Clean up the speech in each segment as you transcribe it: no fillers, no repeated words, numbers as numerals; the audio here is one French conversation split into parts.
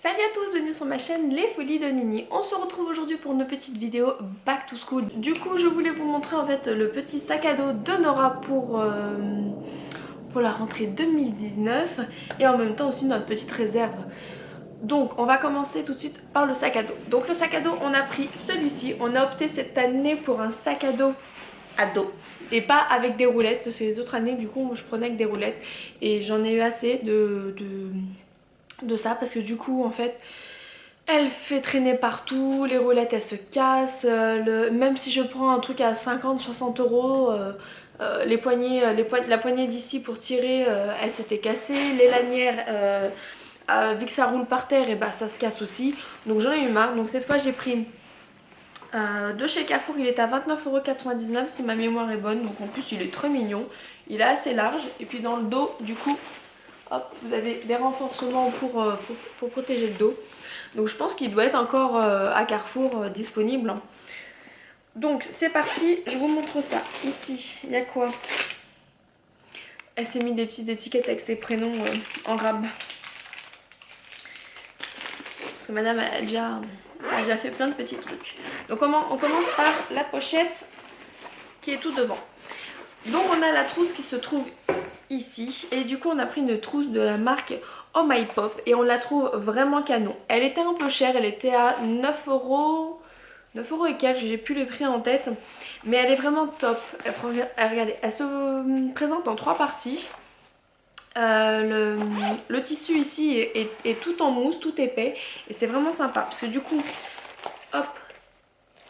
Salut à tous, bienvenue sur ma chaîne Les Folies de Nini. On se retrouve aujourd'hui pour une petite vidéo back to school. Du coup je voulais vous montrer en fait le petit sac à dos de Nora pour la rentrée 2019 et en même temps aussi notre petite réserve. Donc on va commencer tout de suite par le sac à dos. Donc le sac à dos, on a pris celui-ci. On a opté cette année pour un sac à dos et pas avec des roulettes, parce que les autres années du coup je prenais avec des roulettes et j'en ai eu assez de ça, parce que du coup en fait elle fait traîner partout, les roulettes elles se cassent, même si je prends un truc à 50-60 euros, la poignée d'ici pour tirer elle s'était cassée, les lanières vu que ça roule par terre et bah ça se casse aussi, donc j'en ai eu marre. Donc cette fois j'ai pris de chez Carrefour, il est à 29,99 € si ma mémoire est bonne, donc en plus il est très mignon, il est assez large et puis dans le dos du coup hop, vous avez des renforcements pour protéger le dos. Donc je pense qu'il doit être encore à Carrefour disponible. Donc c'est parti, je vous montre ça. Ici, il y a quoi? Elle s'est mis des petites étiquettes avec ses prénoms en rab. Parce que madame a déjà fait plein de petits trucs. Donc on commence par la pochette qui est tout devant. Donc on a la trousse qui se trouve ici. Et du coup on a pris une trousse de la marque Oh My Pop et on la trouve vraiment canon. Elle était un peu chère, elle était à 9 euros. 9 euros et quelques, j'ai plus les prix en tête. Mais elle est vraiment top. Regardez, elle se présente en 3 parties. Le tissu ici est tout en mousse, tout épais. Et c'est vraiment sympa. Parce que du coup, hop,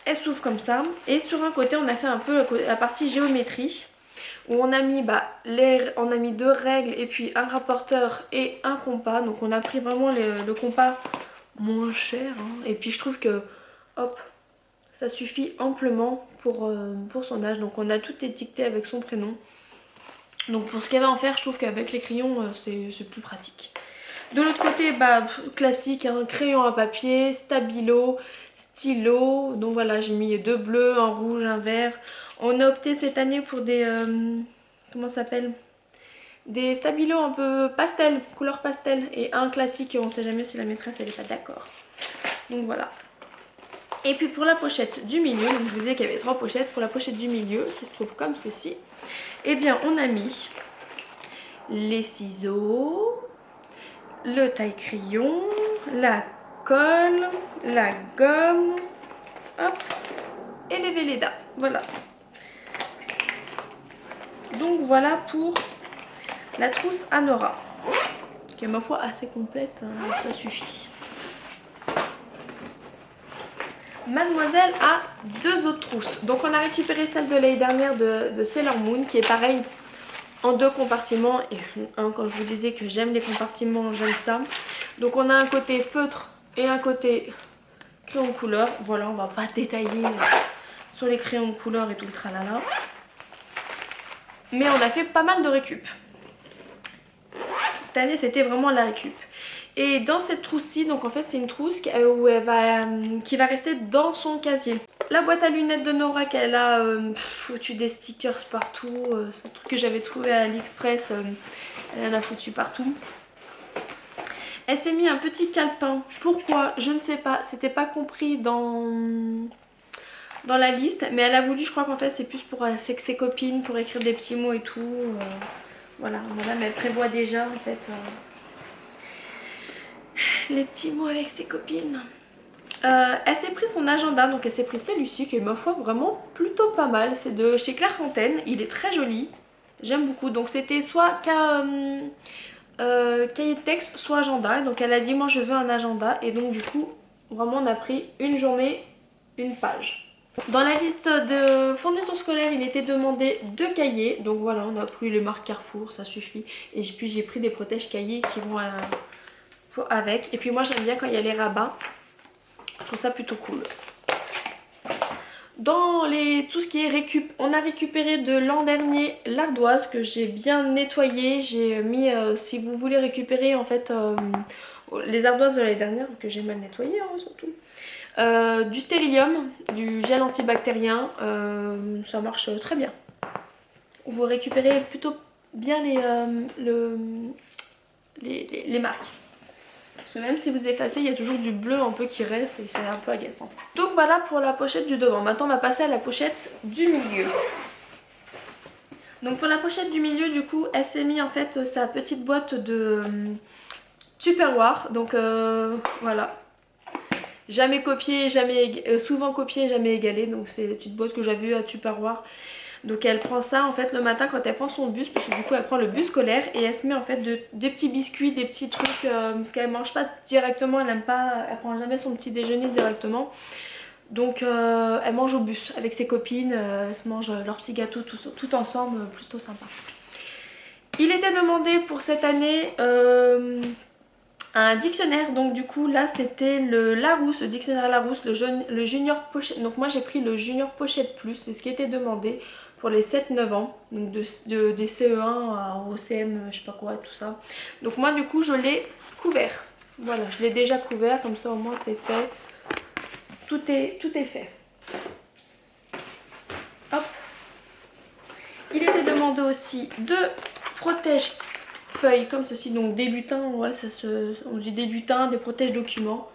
elle s'ouvre comme ça. Et sur un côté, on a fait un peu la partie géométrie. Où on a mis, on a mis 2 règles et puis un rapporteur et un compas. Donc on a pris vraiment le compas moins cher. Hein. Et puis je trouve que, hop, ça suffit amplement pour son âge. Donc on a tout étiqueté avec son prénom. Donc pour ce qu'elle va en faire, je trouve qu'avec les crayons, c'est plus pratique. De l'autre côté, classique, un crayon à papier, stabilo, stylo. Donc voilà, j'ai mis 2 bleus, un rouge, un vert. On a opté cette année pour des... comment ça s'appelle? Des stabilos un peu pastel, couleur pastel. Et un classique, on ne sait jamais si la maîtresse elle n'est pas d'accord. Donc voilà. Et puis pour la pochette du milieu, donc je vous disais qu'il y avait 3 pochettes. Pour la pochette du milieu, qui se trouve comme ceci, eh bien on a mis les ciseaux, le taille-crayon, la colle, la gomme, hop, et les Velleda. Voilà. Donc voilà pour la trousse à Nora, qui est ma foi assez complète, hein, ça suffit. Mademoiselle a 2 autres trousses. Donc on a récupéré celle de l'année dernière de Sailor Moon, qui est pareil en 2 compartiments. Et quand je vous disais que j'aime les compartiments, j'aime ça. Donc on a un côté feutre et un côté crayon de couleur. Voilà, on va pas détailler sur les crayons de couleur et tout le tralala. Mais on a fait pas mal de récup. Cette année c'était vraiment la récup. Et dans cette trousse-ci, donc en fait c'est une trousse qui va rester dans son casier. La boîte à lunettes de Nora qu'elle a foutu des stickers partout. C'est un truc que j'avais trouvé à AliExpress. Elle en a foutu partout. Elle s'est mis un petit calepin. Pourquoi? Je ne sais pas. C'était pas compris dans la liste. Mais elle a voulu, je crois qu'en fait c'est plus pour ses copines, pour écrire des petits mots et tout. Voilà, madame elle prévoit déjà en fait les petits mots avec ses copines. Elle s'est pris son agenda, donc elle s'est pris celui-ci qui est ma foi vraiment plutôt pas mal. C'est de chez Clairefontaine, il est très joli, j'aime beaucoup. Donc c'était soit cahier de texte, soit agenda. Donc elle a dit moi je veux un agenda et donc du coup vraiment on a pris une journée, une page. Dans la liste de fournitures scolaires il était demandé 2 cahiers. Donc voilà, on a pris les marques Carrefour, ça suffit. Et puis j'ai pris des protèges cahiers qui vont avec. Et puis moi j'aime bien quand il y a les rabats. Je trouve ça plutôt cool. Dans tout ce qui est récup, on a récupéré de l'an dernier l'ardoise que j'ai bien nettoyée. J'ai mis, si vous voulez récupérer en fait les ardoises de l'année dernière que j'ai mal nettoyées hein, surtout. Du stérilium, du gel antibactérien, ça marche très bien. Vous récupérez plutôt bien les marques. Parce que même si vous effacez, il y a toujours du bleu un peu qui reste et c'est un peu agaçant. Donc voilà pour la pochette du devant. Maintenant on va passer à la pochette du milieu. Donc pour la pochette du milieu, du coup, elle s'est mis en fait sa petite boîte de Tupperware. Donc voilà. Jamais copié, jamais souvent copié, jamais égalé. Donc c'est la petite boîte que j'avais eue à Tupperware. Donc elle prend ça en fait le matin quand elle prend son bus, parce que du coup elle prend le bus scolaire et elle se met en fait des petits biscuits, des petits trucs, parce qu'elle mange pas directement, elle aime pas, elle prend jamais son petit déjeuner directement. Donc elle mange au bus avec ses copines, elles se mangent leurs petits gâteaux tout ensemble, plutôt sympa. Il était demandé pour cette année un dictionnaire, donc du coup là c'était le Larousse, le dictionnaire Larousse, le junior pochette. Donc moi j'ai pris le junior pochette plus, c'est ce qui était demandé pour les 7-9 ans, donc des CE1 au CM je sais pas quoi et tout ça. Donc moi du coup je l'ai couvert, voilà, je l'ai déjà couvert, comme ça au moins c'est fait, tout est fait. Hop. Il était demandé aussi deux protège-feuilles comme ceci, donc des lutins, ouais, on dit des lutins, des protège-documents.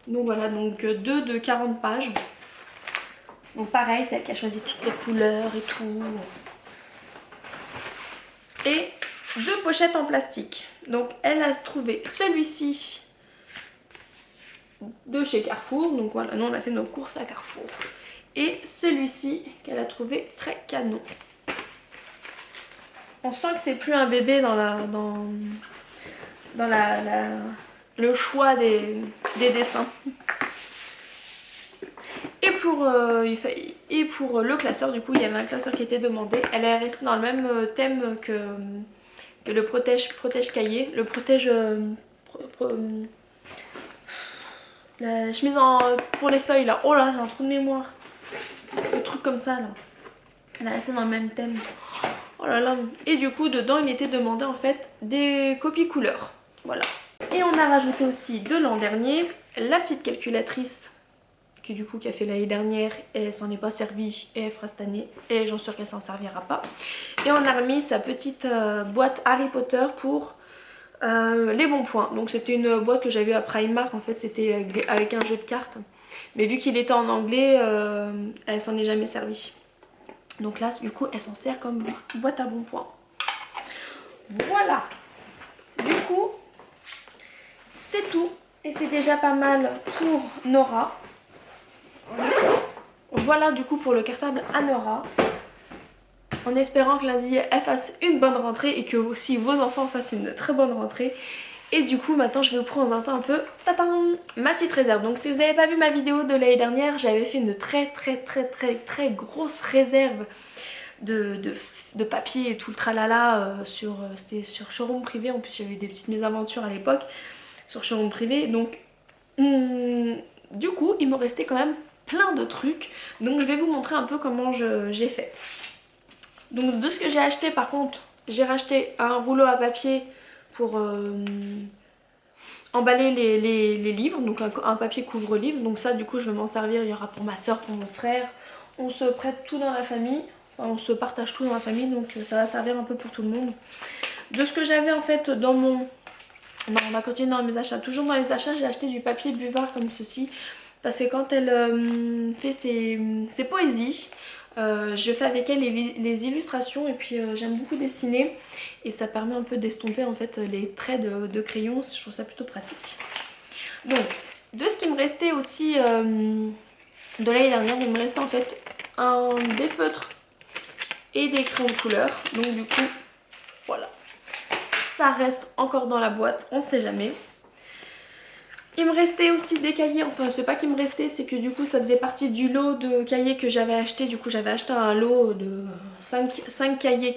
Donc voilà, donc deux de 40 pages. Donc pareil, c'est elle qui a choisi toutes les couleurs et tout. Et deux pochettes en plastique. Donc elle a trouvé celui-ci de chez Carrefour. Donc voilà, nous on a fait nos courses à Carrefour. Et celui-ci qu'elle a trouvé très canon. On sent que c'est plus un bébé dans le choix des dessins. Et pour le classeur, du coup, il y avait un classeur qui était demandé. Elle est restée dans le même thème que le protège cahier. Le protège... la chemise pour les feuilles, là. Oh là, j'ai un trou de mémoire. Le truc comme ça, là. Elle est restée dans le même thème. Oh là là. Et du coup, dedans, il était demandé, en fait, des copies couleurs. Voilà. Et on a rajouté aussi de l'an dernier la petite calculatrice qui du coup qui a fait l'année dernière et elle s'en est pas servie et elle fera cette année et j'en suis sûre qu'elle s'en servira pas. Et on a remis sa petite boîte Harry Potter pour les bons points. Donc c'était une boîte que j'avais eu à Primark, en fait c'était avec un jeu de cartes. Mais vu qu'il était en anglais, elle s'en est jamais servie. Donc là du coup elle s'en sert comme boîte à bons points. Voilà. Du coup c'est tout et c'est déjà pas mal pour Nora. Voilà du coup pour le cartable à Nora. En espérant que lundi elle fasse une bonne rentrée et que aussi vos enfants fassent une très bonne rentrée. Et du coup maintenant je vais vous présenter un peu ma petite réserve. Donc si vous n'avez pas vu ma vidéo de l'année dernière, j'avais fait une très grosse réserve de papier et tout le tralala c'était sur Showroom Privé. En plus j'avais eu des petites mésaventures à l'époque sur Showroom Privé. Donc du coup il me restait quand même plein de trucs, donc je vais vous montrer un peu comment j'ai fait. Donc de ce que j'ai acheté, par contre j'ai racheté un rouleau à papier pour emballer les livres, donc un papier couvre-livre. Donc ça du coup je vais m'en servir, il y aura pour ma soeur, pour mon frère, on se prête tout dans la famille, enfin, on se partage tout dans la famille, donc ça va servir un peu pour tout le monde. De ce que j'avais en fait dans mon... Non, on va continuer dans mes achats. Toujours dans les achats, j'ai acheté du papier buvard comme ceci. Parce que quand elle fait ses poésies, je fais avec elle les illustrations et puis j'aime beaucoup dessiner. Et ça permet un peu d'estomper en fait les traits de crayon, je trouve ça plutôt pratique. Donc, de ce qui me restait aussi de l'année dernière, il me restait en fait des feutres et des crayons de couleur. Donc du coup, voilà. Ça reste encore dans la boîte, on sait jamais. Il me restait aussi des cahiers, enfin c'est pas qu'il me restait, c'est que du coup ça faisait partie du lot de cahiers que j'avais acheté. Du coup j'avais acheté un lot de 5 cahiers.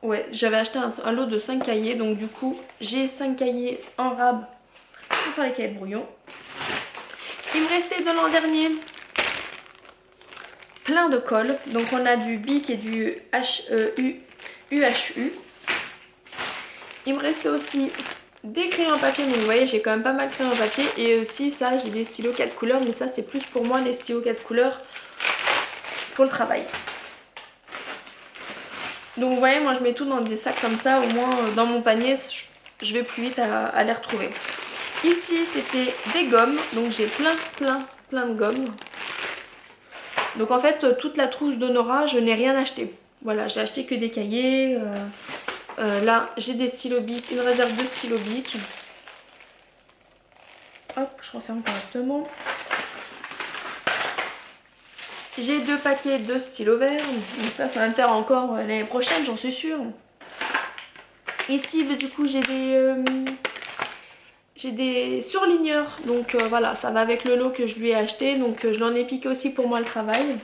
Ouais, j'avais acheté un lot de 5 cahiers, donc du coup j'ai 5 cahiers en rab pour faire les cahiers de brouillon. Il me restait de l'an dernier plein de colle, donc on a du BIC et du UHU. Il me restait aussi des crayons à papier, donc vous voyez j'ai quand même pas mal de crayons à papier. Et aussi ça, j'ai des stylos 4 couleurs, mais ça c'est plus pour moi les stylos 4 couleurs pour le travail. Donc vous voyez, moi je mets tout dans des sacs comme ça, au moins dans mon panier je vais plus vite à les retrouver. Ici c'était des gommes, donc j'ai plein de gommes. Donc en fait toute la trousse de Nora je n'ai rien acheté. Voilà, j'ai acheté que des cahiers. Là j'ai des stylos bic, une réserve de stylos bic. Hop, je referme correctement. J'ai 2 paquets de stylos verts, donc ça m'intéresse encore l'année prochaine, j'en suis sûre. Ici bah, du coup j'ai des surligneurs, donc voilà, ça va avec le lot que je lui ai acheté, donc je l'en ai piqué aussi pour moi le travail.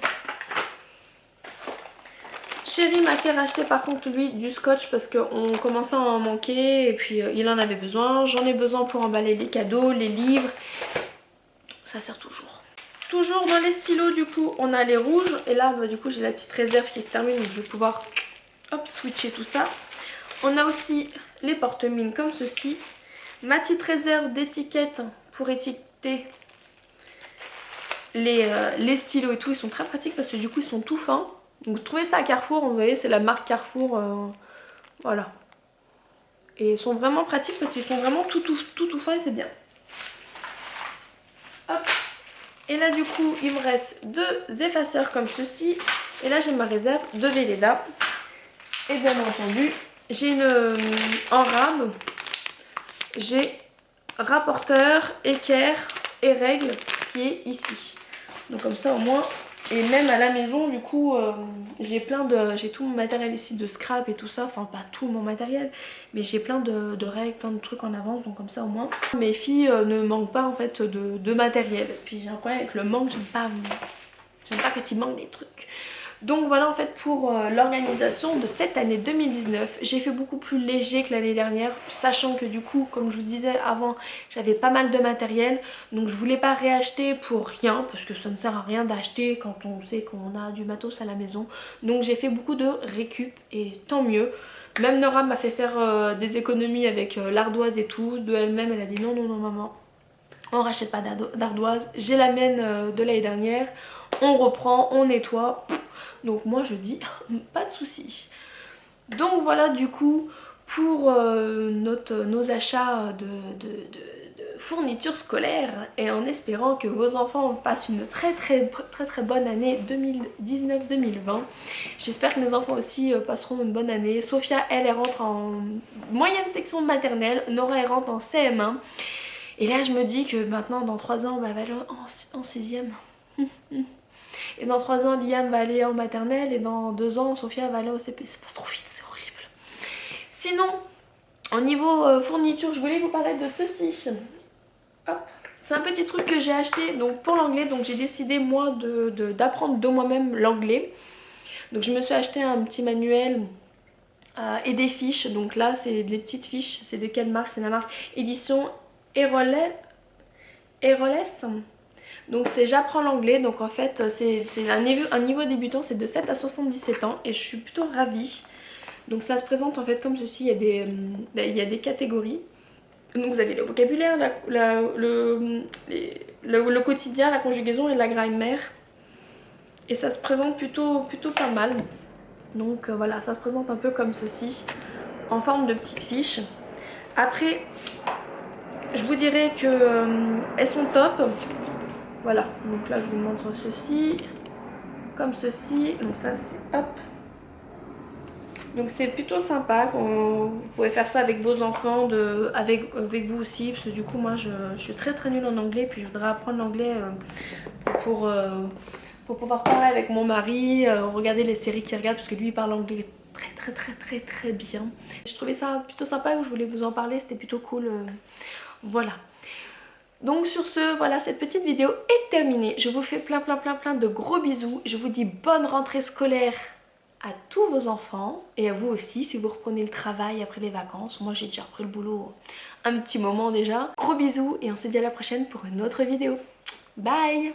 Chéri m'a fait racheter par contre lui du scotch parce qu'on commençait à en manquer et puis il en avait besoin. J'en ai besoin pour emballer les cadeaux, les livres, ça sert toujours. Toujours dans les stylos du coup on a les rouges et là bah, du coup j'ai la petite réserve qui se termine donc je vais pouvoir hop switcher tout ça. On a aussi les porte-mines comme ceci. Ma petite réserve d'étiquettes pour étiqueter les stylos et tout, ils sont très pratiques parce que du coup ils sont tout fins. Donc vous trouvez ça à Carrefour, vous voyez c'est la marque Carrefour, voilà. Et ils sont vraiment pratiques parce qu'ils sont vraiment tout fins et c'est bien. Hop. Et là du coup il me reste 2 effaceurs comme ceci. Et là j'ai ma réserve de Velleda. Et bien entendu j'ai en rame, j'ai rapporteur, équerre et règle qui est ici. Donc comme ça au moins, et même à la maison du coup j'ai tout mon matériel ici de scrap et tout ça, enfin pas tout mon matériel mais j'ai plein de règles, plein de trucs en avance, donc comme ça au moins mes filles ne manquent pas en fait de matériel. Puis j'ai un problème avec le manque, j'aime pas quand il manque des trucs. Donc voilà en fait pour l'organisation de cette année 2019. J'ai fait beaucoup plus léger que l'année dernière, sachant que du coup comme je vous disais avant j'avais pas mal de matériel. Donc je voulais pas réacheter pour rien parce que ça ne sert à rien d'acheter quand on sait qu'on a du matos à la maison. Donc j'ai fait beaucoup de récup et tant mieux. Même Nora m'a fait faire des économies avec l'ardoise et tout. De elle-même elle a dit non maman, on rachète pas d'ardoise. J'ai la mienne de l'année dernière. On reprend, on nettoie. Donc moi je dis pas de soucis. Donc voilà du coup pour nos achats de fournitures scolaires et en espérant que vos enfants passent une très bonne année 2019-2020. J'espère que mes enfants aussi passeront une bonne année. Sophia elle rentre en moyenne section maternelle, Nora elle rentre en CM1. Et là je me dis que maintenant dans 3 ans bah, elle va aller en 6ème. Et dans 3 ans, Liam va aller en maternelle et dans 2 ans, Sophia va aller au CP. Ça passe trop vite, c'est horrible. Sinon, au niveau fourniture, je voulais vous parler de ceci. Hop. C'est un petit truc que j'ai acheté donc pour l'anglais. Donc j'ai décidé moi d'apprendre de moi-même l'anglais. Donc je me suis acheté un petit manuel et des fiches. Donc là, c'est des petites fiches. C'est de quelle marque? C'est la marque Édition Eroles. Donc c'est j'apprends l'anglais, donc en fait c'est un niveau débutant, c'est de 7 à 77 ans et je suis plutôt ravie. Donc ça se présente en fait comme ceci, il y a des catégories. Donc vous avez le vocabulaire, le quotidien, la conjugaison et la grammaire. Et ça se présente plutôt pas mal. Donc voilà, ça se présente un peu comme ceci, en forme de petites fiches. Après, je vous dirais que elles sont top. Voilà, donc là je vous montre ceci, comme ceci, donc ça c'est hop. Donc c'est plutôt sympa, vous pouvez faire ça avec vos enfants, avec vous aussi, parce que du coup moi je suis très nulle en anglais, puis je voudrais apprendre l'anglais pour pouvoir parler avec mon mari, regarder les séries qu'il regarde, parce que lui il parle anglais très bien. Je trouvais ça plutôt sympa, je voulais vous en parler, c'était plutôt cool, voilà. Donc sur ce, voilà, cette petite vidéo est terminée. Je vous fais plein de gros bisous. Je vous dis bonne rentrée scolaire à tous vos enfants et à vous aussi si vous reprenez le travail après les vacances. Moi j'ai déjà repris le boulot un petit moment déjà. Gros bisous et on se dit à la prochaine pour une autre vidéo. Bye!